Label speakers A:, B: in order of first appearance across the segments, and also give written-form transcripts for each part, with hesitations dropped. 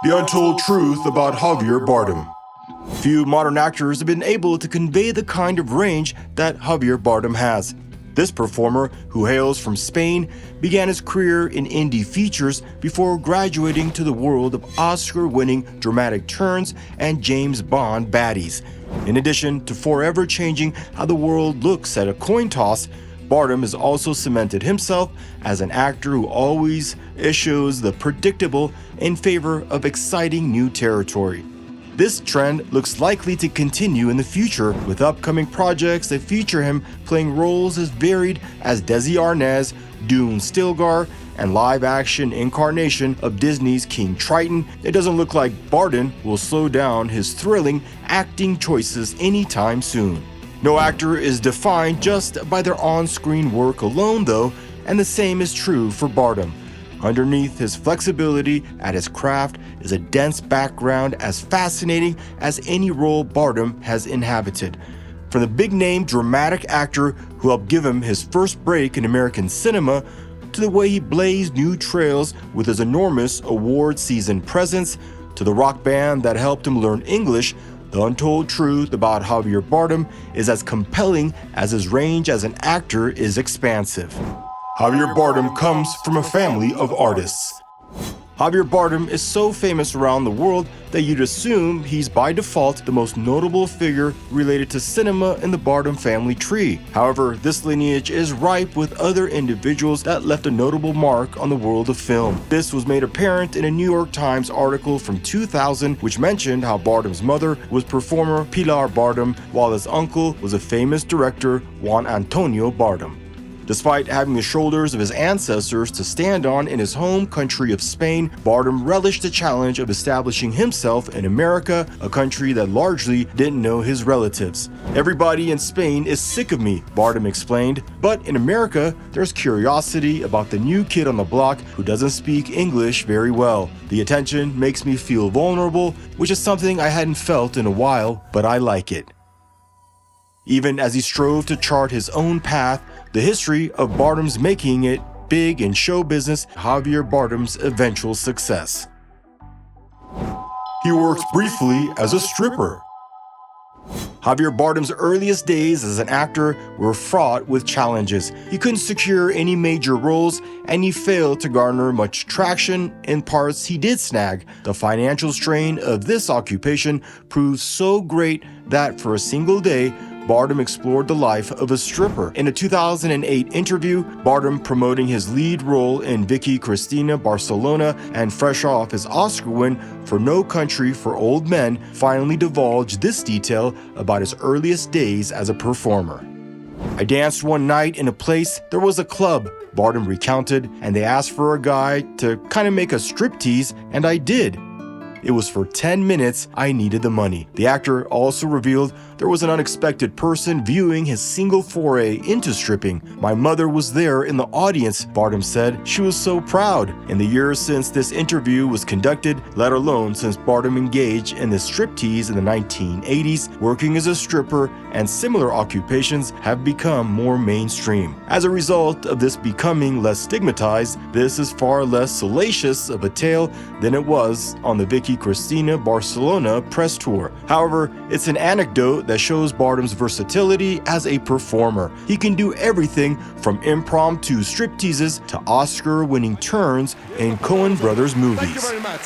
A: The Untold Truth About Javier Bardem. Few modern actors have been able to convey the kind of range that Javier Bardem has. This performer, who hails from Spain, began his career in indie features before graduating to the world of Oscar-winning dramatic turns and James Bond baddies. In addition to forever changing how the world looks at a coin toss, Bardem has also cemented himself as an actor who always eschews the predictable in favor of exciting new territory. This trend looks likely to continue in the future, with upcoming projects that feature him playing roles as varied as Desi Arnaz, Dune Stilgar, and live-action incarnation of Disney's King Triton. It doesn't look like Bardem will slow down his thrilling acting choices anytime soon. No actor is defined just by their on-screen work alone, though, and the same is true for Bardem. Underneath his flexibility at his craft is a dense background as fascinating as any role Bardem has inhabited. From the big-name dramatic actor who helped give him his first break in American cinema, to the way he blazed new trails with his enormous award-season presence, to the rock band that helped him learn English, the untold truth about Javier Bardem is as compelling as his range as an actor is expansive. Javier Bardem comes from a family of artists. Javier Bardem is so famous around the world that you'd assume he's by default the most notable figure related to cinema in the Bardem family tree. However, this lineage is ripe with other individuals that left a notable mark on the world of film. This was made apparent in a New York Times article from 2000, which mentioned how Bardem's mother was performer Pilar Bardem, while his uncle was a famous director, Juan Antonio Bardem. Despite having the shoulders of his ancestors to stand on in his home country of Spain, Bardem relished the challenge of establishing himself in America, a country that largely didn't know his relatives. "Everybody in Spain is sick of me," Bardem explained, "but in America, there's curiosity about the new kid on the block who doesn't speak English very well. The attention makes me feel vulnerable, which is something I hadn't felt in a while, but I like it." Even as he strove to chart his own path, the history of Bardem's making it big in show business, Javier Bardem's eventual success. He worked briefly as a stripper. Javier Bardem's earliest days as an actor were fraught with challenges. He couldn't secure any major roles, and he failed to garner much traction in parts he did snag. The financial strain of this occupation proved so great that for a single day, Bardem explored the life of a stripper. In a 2008 interview, Bardem, promoting his lead role in Vicky Cristina Barcelona and fresh off his Oscar win for No Country for Old Men, finally divulged this detail about his earliest days as a performer. "I danced one night in a place, there was a club," Bardem recounted, "and they asked for a guy to kind of make a striptease, and I did. It was for 10 minutes, I needed the money." The actor also revealed there was an unexpected person viewing his single foray into stripping. "My mother was there in the audience," Bardem said. "She was so proud." In the years since this interview was conducted, let alone since Bardem engaged in the striptease in the 1980s, working as a stripper and similar occupations have become more mainstream. As a result of this becoming less stigmatized, this is far less salacious of a tale than it was on the Vicky Cristina Barcelona press tour. However, it's an anecdote that shows Bardem's versatility as a performer. He can do everything from impromptu stripteases to Oscar-winning turns in Coen Brothers movies.
B: Thank you very much.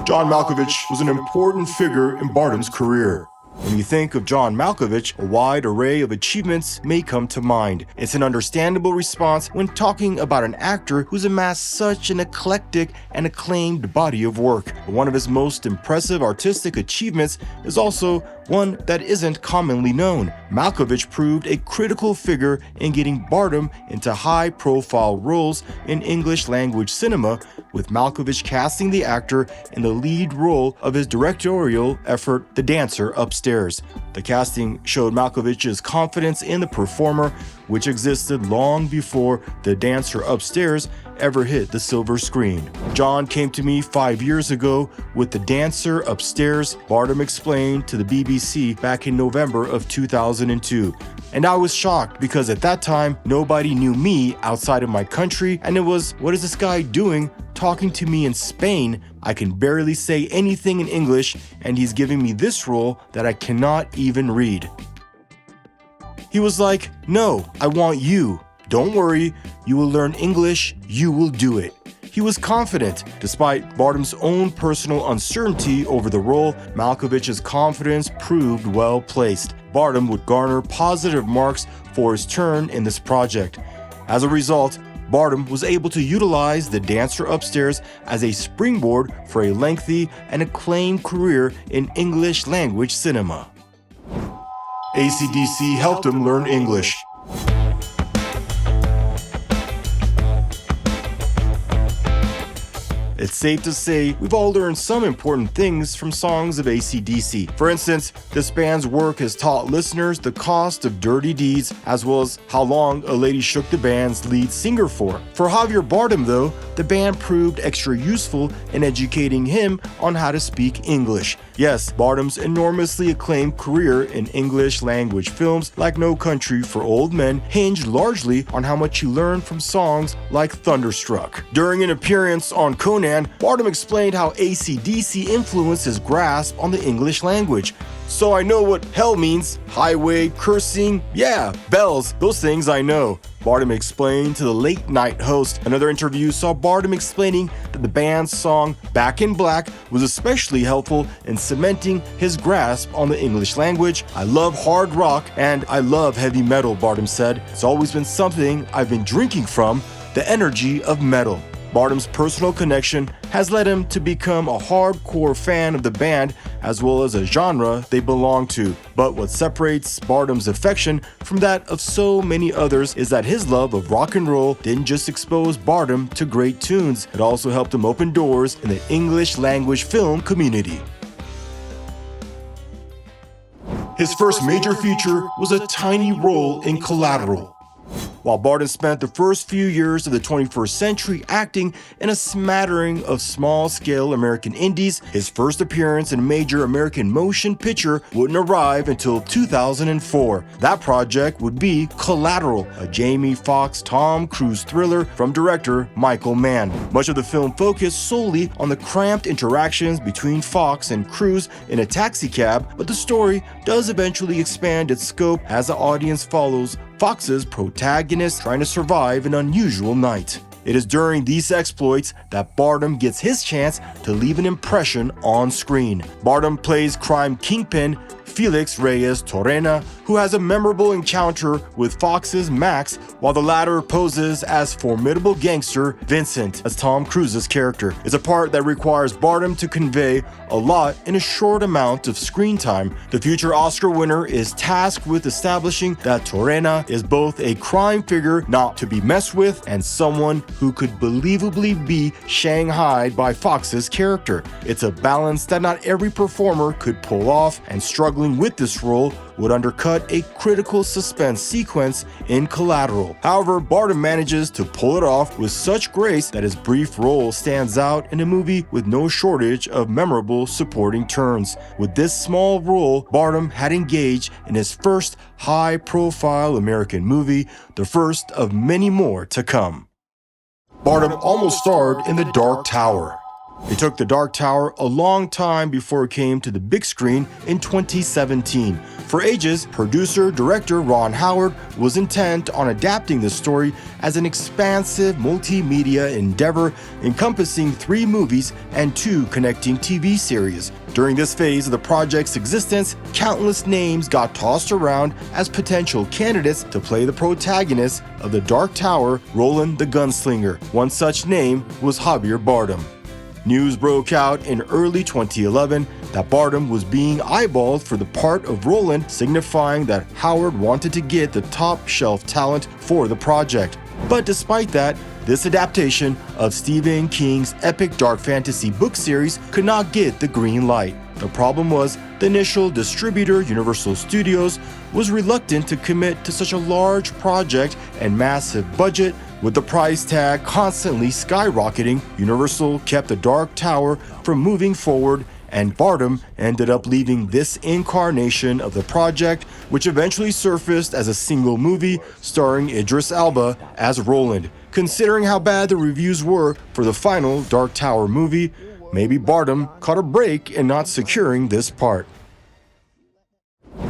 A: John Malkovich was an important figure in Bardem's career. When you think of John Malkovich, a wide array of achievements may come to mind. It's an understandable response when talking about an actor who's amassed such an eclectic and acclaimed body of work. One of his most impressive artistic achievements is also one that isn't commonly known. Malkovich proved a critical figure in getting Bardem into high-profile roles in English-language cinema, with Malkovich casting the actor in the lead role of his directorial effort, The Dancer Upstairs. The casting showed Malkovich's confidence in the performer, which existed long before The Dancer Upstairs ever hit the silver screen. "John came to me 5 years ago with The Dancer Upstairs," Bardem explained to the BBC back in November of 2002. And I was shocked because at that time, nobody knew me outside of my country, and it was, what is this guy doing talking to me in Spain? I can barely say anything in English, and he's giving me this role that I cannot even read. He was like, no, I want you. Don't worry, you will learn English, you will do it. He was confident. Despite Bardem's own personal uncertainty over the role, Malkovich's confidence proved well placed. Bardem would garner positive marks for his turn in this project. As a result, Bardem was able to utilize the dancer upstairs as a springboard for a lengthy and acclaimed career in English language cinema. ACCDC helped him learn English. It's safe to say we've all learned some important things from songs of ACCDC. For instance, this band's work has taught listeners the cost of dirty deeds, as well as how long a lady shook the band's lead singer for. For Javier Bardem, though, the band proved extra useful in educating him on how to speak English. Yes, Bardem's enormously acclaimed career in English language films like No Country for Old Men hinged largely on how much he learned from songs like Thunderstruck. During an appearance on Conan, Bardem explained how ACCDC influenced his grasp on the English language. So I know what hell means. Highway, cursing, yeah, bells, those things I know, Bardem explained to the late night host. Another interview saw Bardem explaining that the band's song Back in Black was especially helpful in cementing his grasp on the English language. I love hard rock and I love heavy metal, Bardem said. It's always been something I've been drinking from, the energy of metal. Bardem's personal connection has led him to become a hardcore fan of the band as well as a genre they belong to. But what separates Bardem's affection from that of so many others is that his love of rock and roll didn't just expose Bardem to great tunes, it also helped him open doors in the English language film community. His first major feature was a tiny role in Collateral. While Bardem spent the first few years of the 21st century acting in a smattering of small-scale American indies, his first appearance in a major American motion picture wouldn't arrive until 2004. That project would be Collateral, a Jamie Foxx-Tom Cruise thriller from director Michael Mann. Much of the film focused solely on the cramped interactions between Foxx and Cruise in a taxicab, but the story does eventually expand its scope as the audience follows Foxx's protagonist trying to survive an unusual night. It is during these exploits that Bardem gets his chance to leave an impression on screen. Bardem plays crime kingpin Felix Reyes Torrena, who has a memorable encounter with Foxx's Max, while the latter poses as formidable gangster Vincent, as Tom Cruise's character. It's a part that requires Bardem to convey a lot in a short amount of screen time. The future Oscar winner is tasked with establishing that Torrena is both a crime figure not to be messed with and someone who could believably be shanghaied by Foxx's character. It's a balance that not every performer could pull off, and struggling with this role would undercut a critical suspense sequence in Collateral. However, Bardem manages to pull it off with such grace that his brief role stands out in a movie with no shortage of memorable supporting turns. With this small role, Bardem had engaged in his first high-profile American movie, the first of many more to come. Bardem almost starred in The Dark Tower. It took The Dark Tower a long time before it came to the big screen in 2017. For ages, producer-director Ron Howard was intent on adapting the story as an expansive multimedia endeavor encompassing 3 movies and 2 connecting TV series. During this phase of the project's existence, countless names got tossed around as potential candidates to play the protagonist of The Dark Tower, Roland the Gunslinger. One such name was Javier Bardem. News broke out in early 2011 that Bardem was being eyeballed for the part of Roland, signifying that Howard wanted to get the top-shelf talent for the project. But despite that, this adaptation of Stephen King's epic dark fantasy book series could not get the green light. The problem was, the initial distributor, Universal Studios, was reluctant to commit to such a large project and massive budget. With the price tag constantly skyrocketing, Universal kept The Dark Tower from moving forward, and Bardem ended up leaving this incarnation of the project, which eventually surfaced as a single movie starring Idris Elba as Roland. Considering how bad the reviews were for the final Dark Tower movie, maybe Bardem caught a break in not securing this part.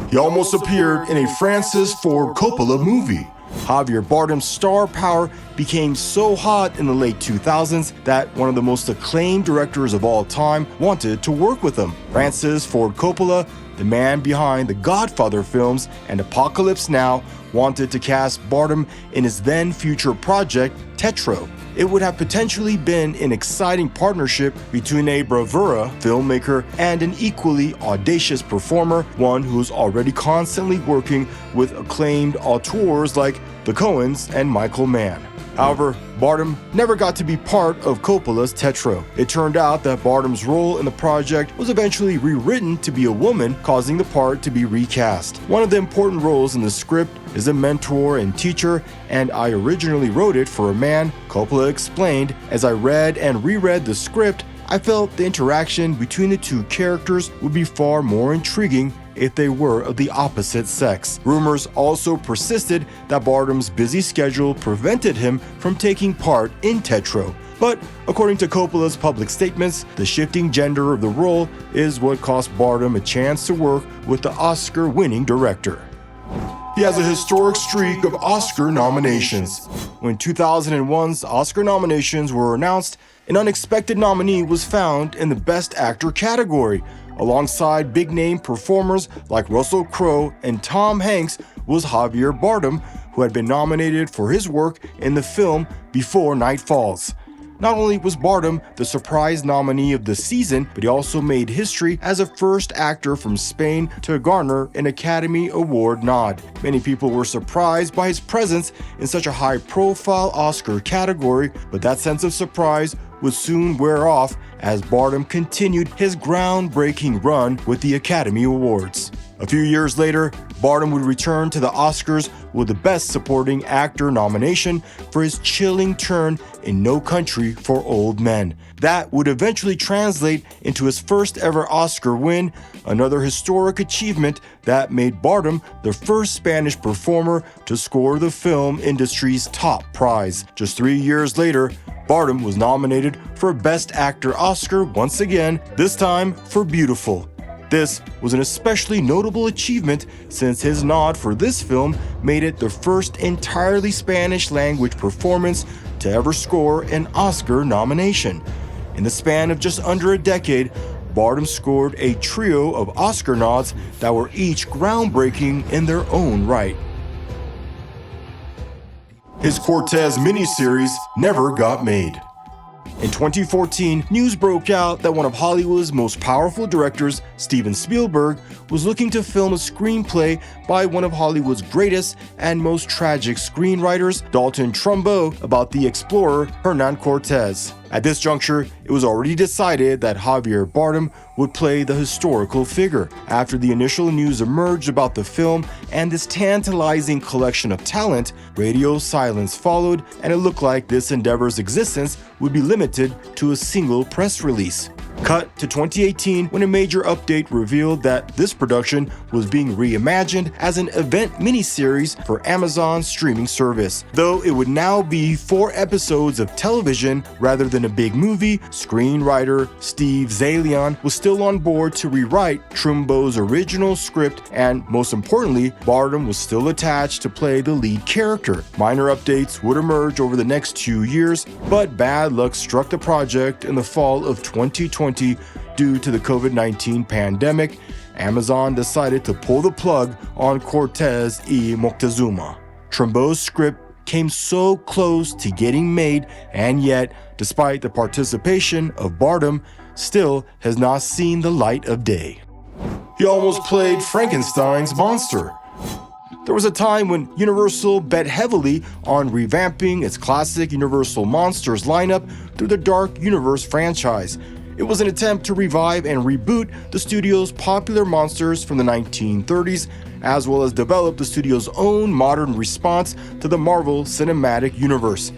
A: He almost appeared in a Francis Ford Coppola movie. Javier Bardem's star power became so hot in the late 2000s that one of the most acclaimed directors of all time wanted to work with him. Francis Ford Coppola, the man behind the Godfather films and Apocalypse Now, wanted to cast Bardem in his then future project, Tetro. It would have potentially been an exciting partnership between a bravura filmmaker and an equally audacious performer, one who's already constantly working with acclaimed auteurs like the Coens and Michael Mann. However, Bardem never got to be part of Coppola's Tetro. It turned out that Bardem's role in the project was eventually rewritten to be a woman, causing the part to be recast. One of the important roles in the script is a mentor and teacher, and I originally wrote it for a man, Coppola explained. As I read and reread the script, I felt the interaction between the two characters would be far more intriguing if they were of the opposite sex. Rumors also persisted that Bardem's busy schedule prevented him from taking part in Tetro. But according to Coppola's public statements, the shifting gender of the role is what cost Bardem a chance to work with the Oscar-winning director. He has a historic streak of Oscar nominations. When 2001's Oscar nominations were announced, an unexpected nominee was found in the Best Actor category. Alongside big-name performers like Russell Crowe and Tom Hanks was Javier Bardem, who had been nominated for his work in the film Before Night Falls. Not only was Bardem the surprise nominee of the season, but he also made history as a first actor from Spain to garner an Academy Award nod. Many people were surprised by his presence in such a high-profile Oscar category, but that sense of surprise would soon wear off as Bardem continued his groundbreaking run with the Academy Awards. A few years later, Bardem would return to the Oscars with the Best Supporting Actor nomination for his chilling turn in No Country for Old Men. That would eventually translate into his first ever Oscar win, another historic achievement that made Bardem the first Spanish performer to score the film industry's top prize. Just 3 years later, Bardem was nominated for a Best Actor Oscar once again, this time for Beautiful. This was an especially notable achievement since his nod for this film made it the first entirely Spanish-language performance to ever score an Oscar nomination. In the span of just under a decade, Bardem scored a trio of Oscar nods that were each groundbreaking in their own right. His Cortez miniseries never got made. In 2014, news broke out that one of Hollywood's most powerful directors, Steven Spielberg, was looking to film a screenplay by one of Hollywood's greatest and most tragic screenwriters, Dalton Trumbo, about the explorer Hernan Cortez. At this juncture, it was already decided that Javier Bardem would play the historical figure. After the initial news emerged about the film and this tantalizing collection of talent, radio silence followed, and it looked like this endeavor's existence would be limited to a single press release. Cut to 2018 when a major update revealed that this production was being reimagined as an event miniseries for Amazon's streaming service. Though it would now be 4 episodes of television rather than a big movie, screenwriter Steve Zalian was still on board to rewrite Trumbo's original script, and most importantly, Bardem was still attached to play the lead character. Minor updates would emerge over the next 2 years, but bad luck struck the project in the fall of 2020 due to the COVID-19 pandemic. Amazon decided to pull the plug on Cortez y Moctezuma. Trumbo's script came so close to getting made, and yet, despite the participation of Bardem, still has not seen the light of day. He almost played Frankenstein's monster. There was a time when Universal bet heavily on revamping its classic Universal Monsters lineup through the Dark Universe franchise. It was an attempt to revive and reboot the studio's popular monsters from the 1930s, as well as develop the studio's own modern response to the Marvel Cinematic Universe.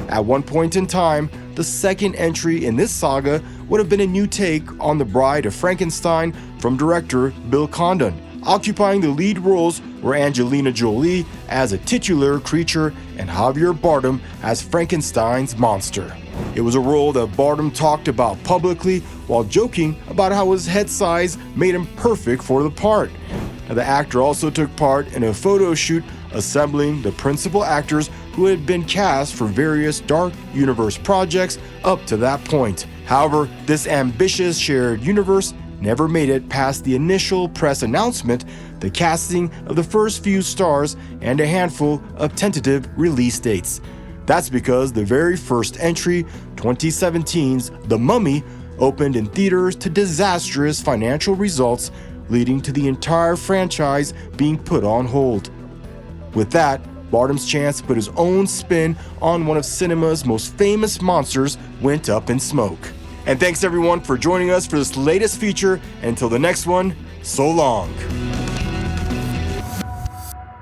A: At one point in time, the second entry in this saga would have been a new take on The Bride of Frankenstein from director Bill Condon. Occupying the lead roles were Angelina Jolie as a titular creature and Javier Bardem as Frankenstein's monster. It was a role that Bardem talked about publicly while joking about how his head size made him perfect for the part. The actor also took part in a photo shoot assembling the principal actors who had been cast for various Dark Universe projects up to that point. However, this ambitious shared universe never made it past the initial press announcement, the casting of the first few stars, and a handful of tentative release dates. That's because the very first entry, 2017's The Mummy, opened in theaters to disastrous financial results, leading to the entire franchise being put on hold. With that, Bardem's chance to put his own spin on one of cinema's most famous monsters went up in smoke. And thanks everyone for joining us for this latest feature. Until the next one, so long.